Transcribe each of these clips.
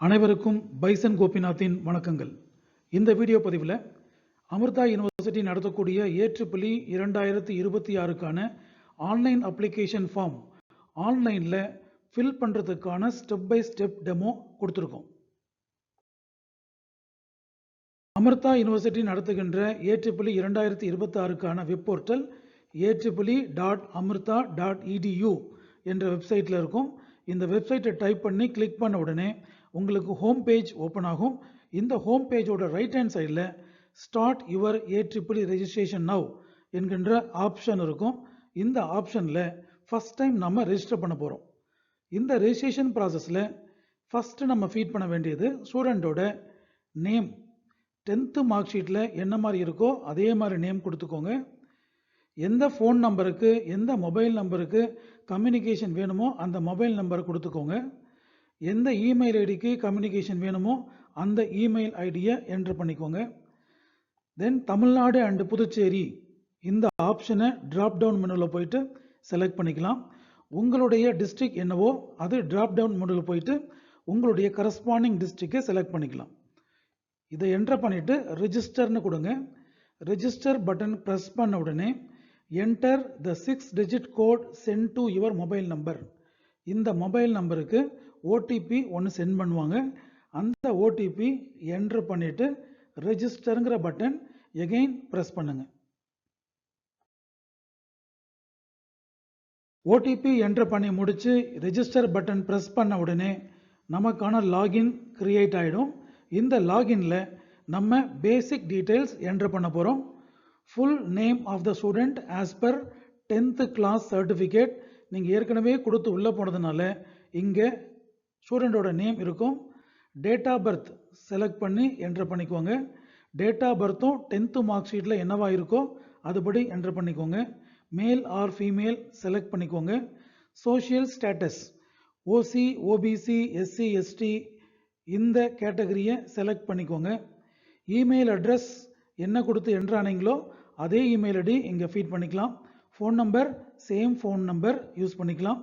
அனைவருக்கும் பைசன் கோபிநாத்தின் வணக்கங்கள். இந்த வீடியோ பதிவில் அமிர்தா யூனிவர்சிட்டி நடத்தக்கூடிய ஏற்றுப்புள்ளி 2026க்கான ஆன்லைன் அப்ளிகேஷன் ஃபார்ம் ஆன்லைனில் ஃபில் பண்ணுறதுக்கான ஸ்டெப் பை ஸ்டெப் டெமோ கொடுத்துருக்கோம். அமிர்தா யூனிவர்சிட்டி நடத்துகின்ற ஏற்றுப்புள்ளி 2026க்கான வெப் போர்ட்டல் AAA.amrita.edu என்ற வெப்சைட்டில் இருக்கும். இந்த வெப்சைட்டை டைப் பண்ணி கிளிக் பண்ண உடனே உங்களுக்கு ஹோம் பேஜ் ஓப்பன் ஆகும். இந்த ஹோம் பேஜோட ரைட் ஹேண்ட் சைடில் start your AAA registration now என்கின்ற ஆப்ஷன் இருக்கும். இந்த ஆப்ஷனில் ஃபஸ்ட் டைம் நம்ம ரெஜிஸ்டர் பண்ண போகிறோம். இந்த ரெஜிஸ்ட்ரேஷன் ப்ராசஸில் ஃபஸ்ட்டு நம்ம ஃபீட் பண்ண வேண்டியது ஸ்டூடெண்ட்டோட நேம். 10th மார்க் ஷீட்டில் என்ன மாதிரி இருக்கோ அதே மாதிரி நேம் கொடுத்துக்கோங்க. எந்த ஃபோன் நம்பருக்கு எந்த மொபைல் நம்பருக்கு கம்யூனிகேஷன் வேணுமோ அந்த மொபைல் நம்பரை கொடுத்துக்கோங்க. எந்த இமெயில் ஐடிக்கு கம்யூனிகேஷன் வேணுமோ அந்த இமெயில் ஐடியை என்ட்ரு பண்ணிக்கோங்க. தென் தமிழ்நாடு அண்டு புதுச்சேரி இந்த ஆப்ஷனை ட்ராப் டவுன் மெனுவில் போயிட்டு செலக்ட் பண்ணிக்கலாம். உங்களுடைய டிஸ்ட்ரிக்ட் என்னவோ அது ட்ராப் டவுன் மெனுவில் போயிட்டு உங்களுடைய கரஸ்பாண்டிங் டிஸ்ட்ரிக்டை செலக்ட் பண்ணிக்கலாம். இதை என்ட்ரு பண்ணிவிட்டு ரிஜிஸ்டர்னு கொடுங்க. ரெஜிஸ்டர் பட்டன் ப்ரெஸ் பண்ண உடனே enter the 6-digit code send to your mobile number. இந்த மொபைல் நம்பருக்கு ஓடிபி ஒன்று சென்ட் பண்ணுவாங்க. அந்த ஓடிபி என்ட்ரு பண்ணிவிட்டு ரெஜிஸ்டருங்கிற பட்டன் எகெயின் ப்ரெஸ் பண்ணுங்க. ஓடிபி என்ட்ரு பண்ணி முடித்து ரெஜிஸ்டர் பட்டன் ப்ரெஸ் பண்ண உடனே நமக்கான லாகின் கிரியேட் ஆகிடும். இந்த லாகின்ல நம்ம பேசிக் டீட்டெயில்ஸ் என்ட்ரு பண்ண போகிறோம். Full name of the student as per 10th class certificate நீங்கள் ஏற்கனவே கொடுத்து உள்ளே போனதுனால இங்கே ஸ்டூடெண்டோட நேம் இருக்கும். டேட் ஆஃப் பர்த் செலக்ட் பண்ணி என்ட்ரு பண்ணிக்கோங்க. டேட் ஆஃப் பர்த்தும் 10th மார்க் ஷீட்டில் என்னவா இருக்கோ அதுபடி என்ட்ரு பண்ணிக்கோங்க. மேல் ஆர் ஃபீமேல் செலக்ட் பண்ணிக்கோங்க. Social status OC, OBC, SC, ST இந்த கேட்டகரியை செலக்ட் பண்ணிக்கோங்க. இமெயில் அட்ரஸ் என்ன கொடுத்து என்ட்ரு ஆனீங்களோ அதே இமெயில் ஐடி இங்கே ஃபீட் பண்ணிக்கலாம். Phone number same phone number use பண்ணிக்கலாம்.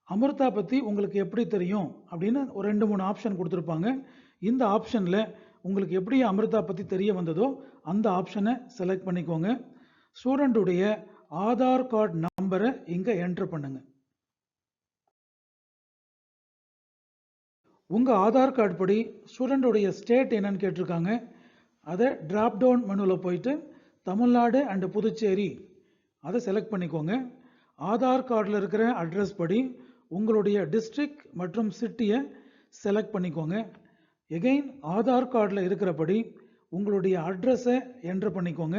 அமிர்தா பற்றி உங்களுக்கு எப்படி தெரியும் அப்படின்னு ஒரு 2-3 ஆப்ஷன் கொடுத்துருப்பாங்க. இந்த ஆப்ஷனில் உங்களுக்கு எப்படி அமிர்தா பற்றி தெரிய வந்ததோ அந்த ஆப்ஷனை செலக்ட் பண்ணிக்கோங்க. ஸ்டூடெண்ட்டுடைய ஆதார் கார்டு நம்பரை இங்கே என்ட்ரு பண்ணுங்க. உங்கள் ஆதார் கார்டு படி ஸ்டூடெண்ட்டுடைய ஸ்டேட் என்னன்னு கேட்டிருக்காங்க. அதை டிராப் டவுன் மெனுவில் போயிட்டு தமிழ்நாடு அண்டு புதுச்சேரி அதை செலக்ட் பண்ணிக்கோங்க. ஆதார் கார்டில் இருக்கிற அட்ரஸ் படி உங்களுடைய டிஸ்ட்ரிக்ட் மற்றும் சிட்டியை செலக்ட் பண்ணிக்கோங்க. எகெயின் ஆதார் கார்டில் இருக்கிறபடி உங்களுடைய அட்ரஸை என்ட்ரு பண்ணிக்கோங்க.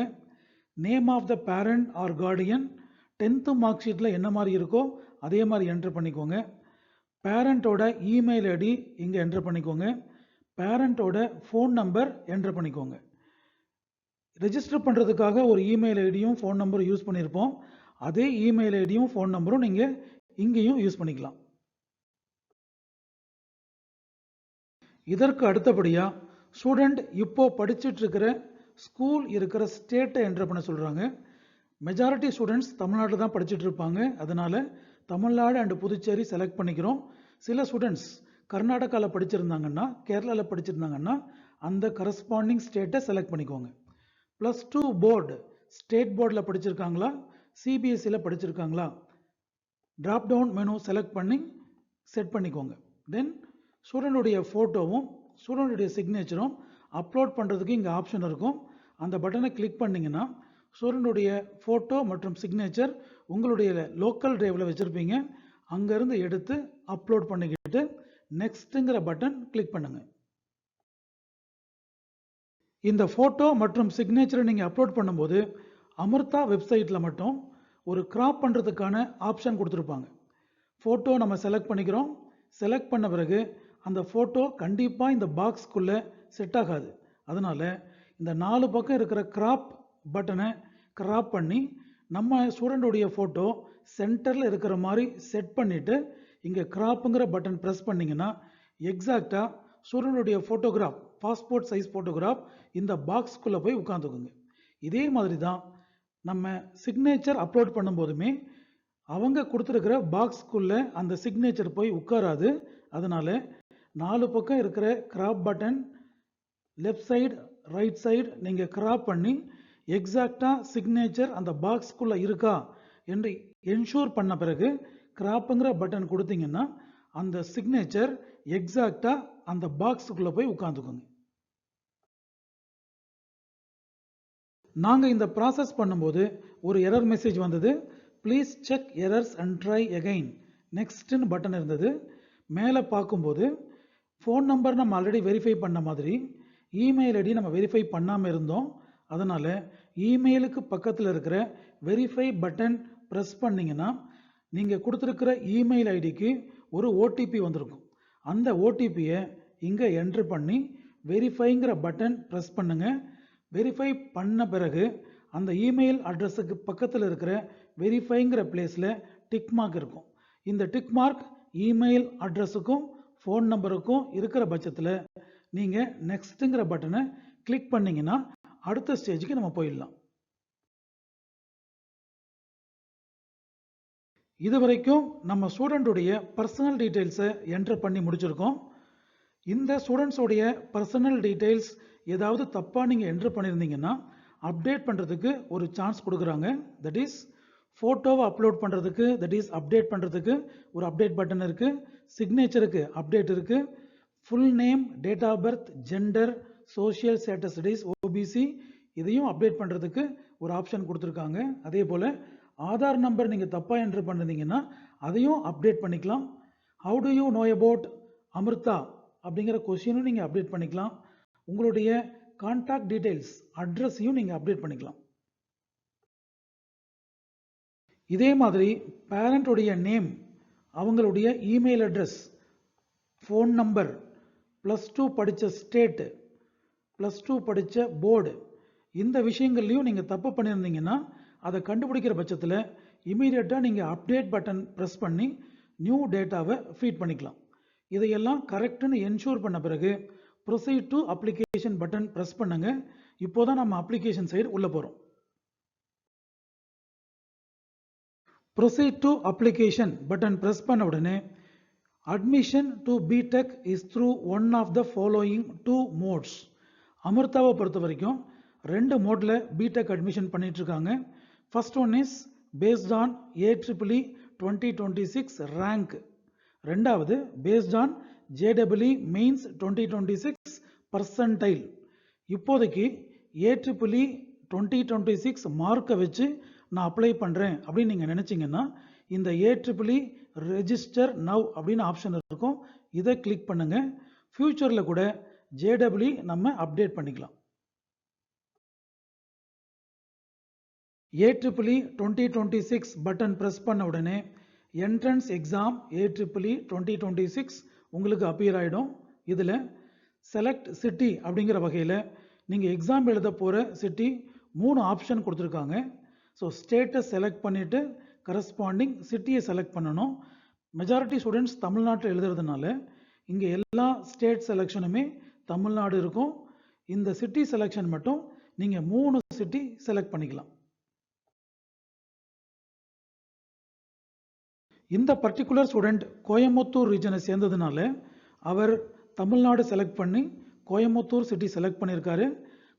Name of the parent or guardian 10th mark ஷீட்டில் என்ன மாதிரி இருக்கோ அதே மாதிரி என்ட்ரு பண்ணிக்கோங்க. பேரண்ட்டோட இமெயில் ஐடி இங்கே என்ட்ரு பண்ணிக்கோங்க. பேரண்ட்டோட ஃபோன் நம்பர் என்ட்ரு பண்ணிக்கோங்க. ரெஜிஸ்டர் பண்ணுறதுக்காக ஒரு இமெயில் ஐடியும் ஃபோன் நம்பரும் யூஸ் பண்ணியிருப்போம். அதே இமெயில் ஐடியும் ஃபோன் நம்பரும் நீங்கள் இங்கேயும் யூஸ் பண்ணிக்கலாம். இதற்கு அடுத்தபடியாக ஸ்டூடெண்ட் இப்போ படிச்சுட்டு இருக்கிற ஸ்கூல் இருக்கிற ஸ்டேட்டை என்ட்ரு பண்ண சொல்கிறாங்க. மெஜாரிட்டி ஸ்டூடெண்ட்ஸ் தமிழ்நாட்டில் தான் படிச்சுட்டு இருப்பாங்க. அதனால் தமிழ்நாடு அண்டு புதுச்சேரி செலக்ட் பண்ணிக்கிறோம். சில ஸ்டூடெண்ட்ஸ் கர்நாடகாவில் படிச்சிருந்தாங்கன்னா கேரளாவில் படிச்சிருந்தாங்கன்னா அந்த கரஸ்பாண்டிங் ஸ்டேட்டை செலக்ட் பண்ணிக்கோங்க. +2 போர்டு ஸ்டேட் போர்டில் படிச்சிருக்காங்களா சிபிஎஸ்சியில் படிச்சிருக்காங்களா ட்ராப் டவுன் மெனு செலக்ட் பண்ணி செட் பண்ணிக்கோங்க. தென் ஸ்டூடெண்டுடைய ஃபோட்டோவும் ஸ்டூடெண்டுடைய சிக்னேச்சரும் அப்லோட் பண்ணுறதுக்கு இங்கே ஆப்ஷன் இருக்கும். அந்த பட்டனை கிளிக் பண்ணிங்கன்னா ஸ்டூடெண்டுடைய ஃபோட்டோ மற்றும் சிக்னேச்சர் உங்களுடைய லோக்கல் டிரைவில் வச்சுருப்பீங்க. அங்கேருந்து எடுத்து அப்லோட் பண்ணிக்கிட்டு நெக்ஸ்ட்டுங்கிற பட்டன் கிளிக் பண்ணுங்கள். இந்த ஃபோட்டோ மற்றும் சிக்னேச்சரை நீங்கள் அப்லோட் பண்ணும்போது அமிர்தா வெப்சைட்டில் மட்டும் ஒரு கிராப் பண்ணுறதுக்கான ஆப்ஷன் கொடுத்துருப்பாங்க. ஃபோட்டோ நம்ம செலக்ட் பண்ணிக்கிறோம். செலக்ட் பண்ண பிறகு அந்த ஃபோட்டோ கண்டிப்பாக இந்த பாக்ஸ்க்குள்ளே செட் ஆகாது. அதனால் இந்த 4 பக்கம் இருக்கிற கிராப் பட்டனை கிராப் பண்ணி நம்ம ஸ்டூடெண்டுடைய ஃபோட்டோ சென்டரில் இருக்கிற மாதிரி செட் பண்ணிவிட்டு இங்கே கிராப்புங்கிற பட்டன் ப்ரெஸ் பண்ணிங்கன்னா எக்ஸாக்டாக ஸ்டூடெண்டுடைய ஃபோட்டோகிராஃப் பாஸ்போர்ட் சைஸ் ஃபோட்டோகிராஃப் இந்த பாக்ஸ்க்குள்ளே போய் உட்காந்துக்குங்க. இதே மாதிரி தான் நம்ம சிக்னேச்சர் அப்லோட் பண்ணும்போதுமே அவங்க கொடுத்துருக்கிற பாக்ஸ்க்குள்ளே அந்த சிக்னேச்சர் போய் உட்காராது. அதனால் 4 பக்கம் இருக்கிற crop button left side right side நீங்கள் கிராப் பண்ணி எக்ஸாக்டாக சிக்னேச்சர் அந்த பாக்ஸ்க்குள்ளே இருக்கா என்று என்ஷூர் பண்ண பிறகு கிராப்புங்கிற பட்டன் கொடுத்தீங்கன்னா அந்த சிக்னேச்சர் எக்ஸாக்டாக அந்த பாக்ஸுக்குள்ளே போய் உட்காந்துக்கோங்க. நாங்கள் இந்த ப்ராசஸ் பண்ணும்போது ஒரு எரர் மெசேஜ் வந்தது. Please check errors and try again நெக்ஸ்ட்னு பட்டன் இருந்தது. மேலே பார்க்கும்போது ஃபோன் நம்பர் நம்ம ஆல்ரெடி வெரிஃபை பண்ண மாதிரி இமெயில் ஐடி நம்ம வெரிஃபை பண்ணாமல் இருந்தோம். அதனால் இமெயிலுக்கு பக்கத்தில் இருக்கிற வெரிஃபை பட்டன் ப்ரெஸ் பண்ணிங்கன்னா நீங்கள் கொடுத்துருக்கிற இமெயில் ஐடிக்கு ஒரு ஓடிபி வந்திருக்கும். அந்த ஓடிபியை இங்கே என்ட்ரு பண்ணி வெரிஃபைங்கிற பட்டன் ப்ரெஸ் பண்ணுங்கள். வெரிஃபை பண்ண பிறகு அந்த இமெயில் அட்ரஸுக்கு பக்கத்தில் இருக்கிற வெரிஃபைங்கிற பிளேஸில் டிக் மார்க் இருக்கும். இந்த டிக் மார்க் இமெயில் அட்ரஸுக்கும் ஃபோன் நம்பருக்கும் இருக்கிற பட்சத்தில் நீங்கள் நெக்ஸ்ட்டுங்கிற பட்டனை கிளிக் பண்ணிங்கன்னா அடுத்த ஸ்டேஜுக்கு நம்ம போயிடலாம். இது வரைக்கும் நம்ம ஸ்டூடெண்ட்டுடைய பர்சனல் டீட்டெயில்ஸை என்ட்ரு பண்ணி முடிச்சிருக்கோம். இந்த ஸ்டூடெண்ட்ஸோடைய பர்சனல் டீட்டெயில்ஸ் ஏதாவது தப்பாக நீங்கள் என்ட்ரு பண்ணியிருந்தீங்கன்னா அப்டேட் பண்ணுறதுக்கு ஒரு சான்ஸ் கொடுக்குறாங்க. தட் இஸ் ஃபோட்டோவை அப்லோட் பண்ணுறதுக்கு, தட் இஸ் அப்டேட் பண்ணுறதுக்கு ஒரு அப்டேட் பட்டன் இருக்குது. சிக்னேச்சருக்கு அப்டேட் இருக்குது. Full name, date of birth, gender, social status, that is OBC, இதையும் அப்டேட் பண்ணுறதுக்கு ஒரு ஆப்ஷன் கொடுத்துருக்காங்க. அதே போல் ஆதார் நம்பர் நீங்கள் தப்பாக என்ட்ரு பண்ணிருந்தீங்கன்னா அதையும் அப்டேட் பண்ணிக்கலாம். How do you know about Amrita அப்படிங்கிற கொஸ்டினும் நீங்கள் அப்டேட் பண்ணிக்கலாம். உங்களுடைய கான்டாக்ட் டீட்டெயில்ஸ் அட்ரஸையும் நீங்கள் அப்டேட் பண்ணிக்கலாம். இதே மாதிரி பேரண்ட்டுடைய நேம், அவங்களுடைய இமெயில் அட்ரஸ், ஃபோன் நம்பர், +2 படித்த ஸ்டேட்டு, +2 படித்த போர்டு, இந்த விஷயங்கள்லையும் நீங்கள் தப்பு பண்ணியிருந்தீங்கன்னா அதை கண்டுபிடிக்கிற பட்சத்தில் இமீடியட்டாக நீங்கள் அப்டேட் பட்டன் ப்ரெஸ் பண்ணி நியூ டேட்டாவை ஃபீட் பண்ணிக்கலாம். இதையெல்லாம் கரெக்டுன்னு என்ஷூர் பண்ண பிறகு proceed to application button press பண்ணுங்க. இப்போதான் நம்ம அப்ளிகேஷன் சைடு உள்ள போகிறோம். Proceed to application button press பண்ண உடனே admission to BTech is through one of the following 2 modes. அமிர்தாவை பொறுத்த வரைக்கும் 2 மோடில் பிடெக் அட்மிஷன் பண்ணிட்டு இருக்காங்க. First one is based on AEEE 2026 rank. ரெண்டாவது based on JEE mains 2026 percentile. இப்போதைக்கு AEEE 2026 மார்க்கை வச்சு நான் அப்ளை பண்ணுறேன் அப்படின்னு நீங்கள் நினச்சிங்கன்னா இந்த AEEE ரெஜிஸ்டர் நவ் அப்படின்னு ஆப்ஷன் இருக்கும். இதை கிளிக் பண்ணுங்கள். ஃப்யூச்சரில் கூட JEE நம்ம அப்டேட் பண்ணிக்கலாம். AEEE 2026 பட்டன் ப்ரெஸ் பண்ண உடனே என்ட்ரன்ஸ் எக்ஸாம் AEEE 2026 உங்களுக்கு அப்பியர் ஆகிடும். இதில் செலக்ட் சிட்டி அப்படிங்கிற வகையில் நீங்கள் எக்ஸாம் எழுத போகிற சிட்டி 3 ஆப்ஷன் கொடுத்துருக்காங்க. ஸோ ஸ்டேட்டை செலக்ட் பண்ணிவிட்டு கரஸ்பாண்டிங் சிட்டியை செலக்ட் பண்ணணும். மெஜாரிட்டி ஸ்டூடெண்ட்ஸ் தமிழ்நாட்டில் எழுதுறதுனால இங்கே எல்லா ஸ்டேட் செலெக்ஷனுமே தமிழ்நாடு இருக்கும். இந்த சிட்டி செலெக்ஷன் மட்டும் நீங்கள் 3 சிட்டி செலக்ட் பண்ணிக்கலாம். இந்த பர்டிகுலர் ஸ்டூடெண்ட் கோயம்புத்தூர் ரீஜனை சேர்ந்ததுனால அவர் தமிழ்நாடு செலக்ட் பண்ணி கோயம்புத்தூர் சிட்டி செலக்ட் பண்ணியிருக்காரு.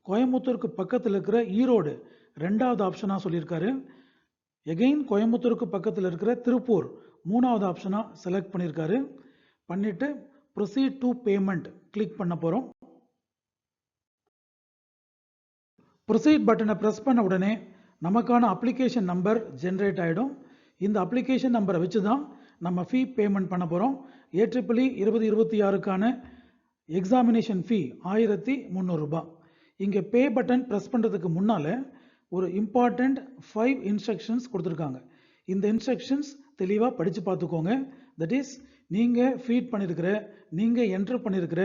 கோயம்புத்தூருக்கு பக்கத்தில் இருக்கிற ஈரோடு 2வது ஆப்ஷனாக சொல்லியிருக்காரு. எகெயின் கோயம்புத்தூருக்கு பக்கத்தில் இருக்கிற திருப்பூர் 3வது ஆப்ஷனாக செலக்ட் பண்ணியிருக்காரு. பண்ணிட்டு ப்ரொசீட் டு பேமெண்ட் கிளிக் பண்ண போகிறோம். ப்ரொசீட் பட்டனை ப்ரெஸ் பண்ண உடனே நமக்கான அப்ளிகேஷன் நம்பர் ஜென்ரேட் ஆகிடும். இந்த அப்ளிகேஷன் நம்பரை வச்சு தான் நம்ம ஃபீ பேமெண்ட் பண்ண போகிறோம். AEEE 2026க்கான எக்ஸாமினேஷன் ஃபீ 1300 ரூபாய். இங்கே பே பட்டன் ப்ரெஸ் பண்ணுறதுக்கு முன்னால் ஒரு இம்பார்ட்டண்ட் 5 இன்ஸ்ட்ரக்ஷன்ஸ் கொடுத்துருக்காங்க. இந்த இன்ஸ்ட்ரக்ஷன்ஸ் தெளிவாக படித்து பார்த்துக்கோங்க. தட் இஸ் நீங்கள் ஃபீட் பண்ணியிருக்கிற, நீங்கள் என்ட்ரு பண்ணியிருக்கிற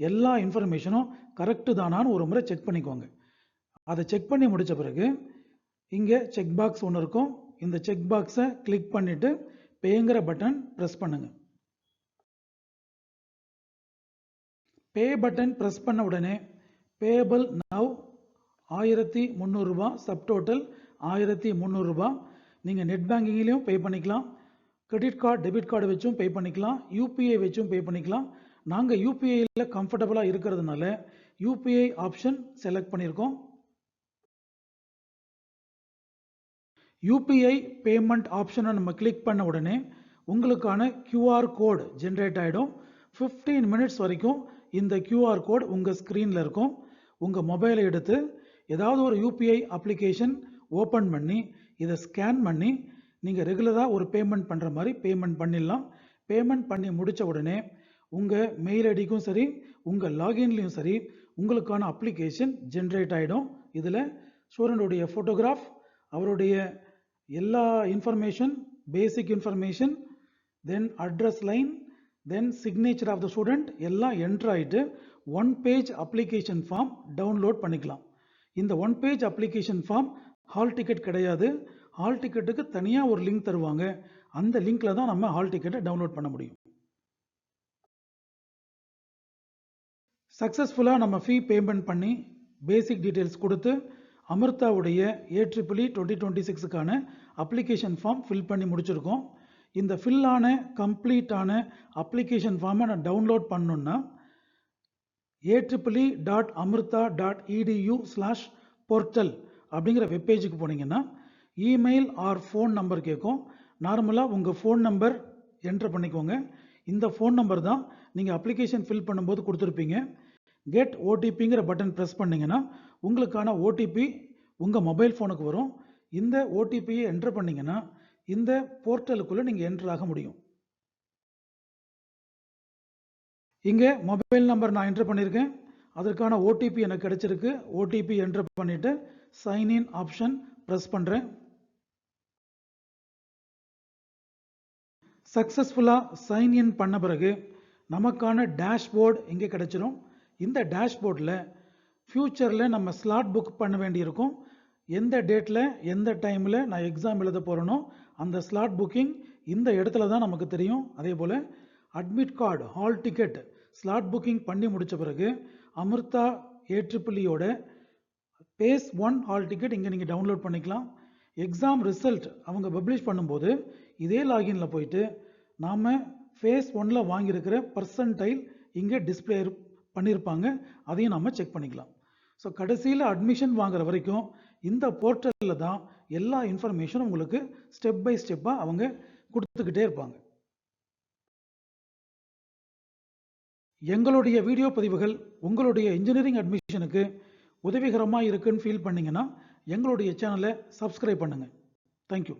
எல்லா இன்ஃபர்மேஷனும் கரெக்டு தானான்னு ஒரு முறை செக் பண்ணிக்கோங்க. அதை செக் பண்ணி முடித்த பிறகு இங்கே செக் பாக்ஸ் ஒன்று இருக்கும். இந்த செக் பாக்ஸை கிளிக் பண்ணிவிட்டு பேங்கிற பட்டன் ப்ரெஸ் பண்ணுங்கள். பே பட்டன் ப்ரெஸ் பண்ண உடனே பேபிள் நவ் 1300 ரூபாய், சப்டோட்டல் 1300 ரூபாய். நீங்கள் நெட் பேங்கிங்லேயும் பே பண்ணிக்கலாம், கிரெடிட் கார்டு டெபிட் கார்டு வச்சும் பே பண்ணிக்கலாம், UPI வச்சும் பே பண்ணிக்கலாம். நாங்கள் யூபிஐயில் கம்ஃபர்டபுளாக இருக்கிறதுனால யூபிஐ ஆப்ஷன் செலக்ட் பண்ணியிருக்கோம். யூபிஐ பேமெண்ட் ஆப்ஷனை நம்ம கிளிக் பண்ண உடனே உங்களுக்கான QR கோட் ஜென்ரேட் ஆகிடும். 15 மினிட்ஸ் வரைக்கும் இந்த QR கோட் உங்கள் ஸ்க்ரீனில் இருக்கும். உங்கள் மொபைலை எடுத்து ஏதாவது ஒரு யூபிஐ அப்ளிகேஷன் ஓப்பன் பண்ணி இதை ஸ்கேன் பண்ணி நீங்கள் ரெகுலராக ஒரு பேமெண்ட் பண்ணுற மாதிரி பேமெண்ட் பண்ணிடலாம். பேமெண்ட் பண்ணி முடித்த உடனே உங்கள் மெயில் ஐடிக்கும் சரி உங்கள் லாகின்லேயும் சரி உங்களுக்கான அப்ளிகேஷன் ஜென்ரேட் ஆகிடும். இதில் ஸ்டூடெண்டுடைய ஃபோட்டோகிராஃப், அவருடைய எல்லா information, basic information, then address line, then signature of the student எல்லாம் என்ட்ரு ஆகிட்டு 1 பேஜ் அப்ளிகேஷன் ஃபார்ம் டவுன்லோட் பண்ணிக்கலாம். இந்த 1 page application form hall ticket கிடையாது. ஹால் டிக்கெட்டுக்கு தனியாக ஒரு லிங்க் தருவாங்க. அந்த லிங்க்ல தான் நம்ம ஹால் டிக்கெட்டை டவுன்லோட் பண்ண முடியும். சக்ஸஸ்ஃபுல்லாக நம்ம ஃபீ பேமெண்ட் பண்ணி பேசிக் டீட்டெயில்ஸ் கொடுத்து அமிர்தாவுடைய AEEE 2026க்கான அப்ளிகேஷன் ஃபார்ம் ஃபில் பண்ணி முடிச்சிருக்கோம். இந்த ஃபில்லான கம்ப்ளீட்டான அப்ளிகேஷன் ஃபார்மை நான் டவுன்லோட் பண்ணணுன்னா AEEE.amrita.edu/portal அப்படிங்கிற வெப்பேஜுக்கு போனீங்கன்னா இமெயில் ஆர் ஃபோன் நம்பர் கேட்கும். நார்மலாக உங்கள் ஃபோன் நம்பர் என்ட்ரு பண்ணிக்கோங்க. இந்த ஃபோன் நம்பர் தான் நீங்கள் அப்ளிகேஷன் ஃபில் பண்ணும்போது கொடுத்துருப்பீங்க. கெட் ஓடிபிங்கிற பட்டன் ப்ரெஸ் பண்ணிங்கன்னா உங்களுக்கான ஓடிபி உங்கள் மொபைல் ஃபோனுக்கு வரும். இந்த ஓடிபியை என்ட்ரு பண்ணிங்கன்னா இந்த போர்ட்டலுக்குள்ளே நீங்கள் என்ட்ரு ஆக முடியும். இங்கே மொபைல் நம்பர் நான் என்ட்ரு பண்ணியிருக்கேன். அதற்கான ஓடிபி எனக்கு கிடைச்சிருக்கு. ஓடிபி என்ட்ரு பண்ணிவிட்டு சைன்இன் ஆப்ஷன் ப்ரெஸ் பண்ணுறேன். சக்ஸஸ்ஃபுல்லாக சைன்இன் பண்ண பிறகு நமக்கான டேஷ்போர்டு இங்கே கிடைச்சிரும். இந்த டேஷ்போர்டில் ஃப்யூச்சரில் நம்ம ஸ்லாட் புக் பண்ண வேண்டியிருக்கும். எந்த டேட்டில் எந்த டைமில் நான் எக்ஸாம் எழுத போகிறேனோ அந்த ஸ்லாட் புக்கிங் இந்த இடத்துல தான் நமக்கு தெரியும். அதே போல் admit card, hall ticket slot booking பண்ணி முடித்த பிறகு அமிர்தா AEEEயோட பேஸ் 1 ஹால் டிக்கெட் இங்கே நீங்கள் டவுன்லோட் பண்ணிக்கலாம். எக்ஸாம் ரிசல்ட் அவங்க பப்ளிஷ் பண்ணும்போது இதே லாகின்ல போயிட்டு நாம் ஃபேஸ் 1ல் வாங்கியிருக்கிற பர்சன்டைல் இங்கே டிஸ்பிளே பண்ணியிருப்பாங்க. அதையும் நம்ம செக் பண்ணிக்கலாம். ஸோ கடைசியில் அட்மிஷன் வாங்குற வரைக்கும் இந்த போர்ட்டலில் தான் எல்லா இன்ஃபர்மேஷனும் உங்களுக்கு ஸ்டெப் பை ஸ்டெப்பாக அவங்க கொடுத்துக்கிட்டே இருப்பாங்க. எங்களுடைய வீடியோ பதிவுகள் உங்களுடைய இன்ஜினியரிங் அட்மிஷனுக்கு உதவிகரமாக இருக்குன்னு ஃபீல் பண்ணிங்கன்னா எங்களுடைய சேனலை சப்ஸ்கிரைப் பண்ணுங்கள். தேங்க்யூ.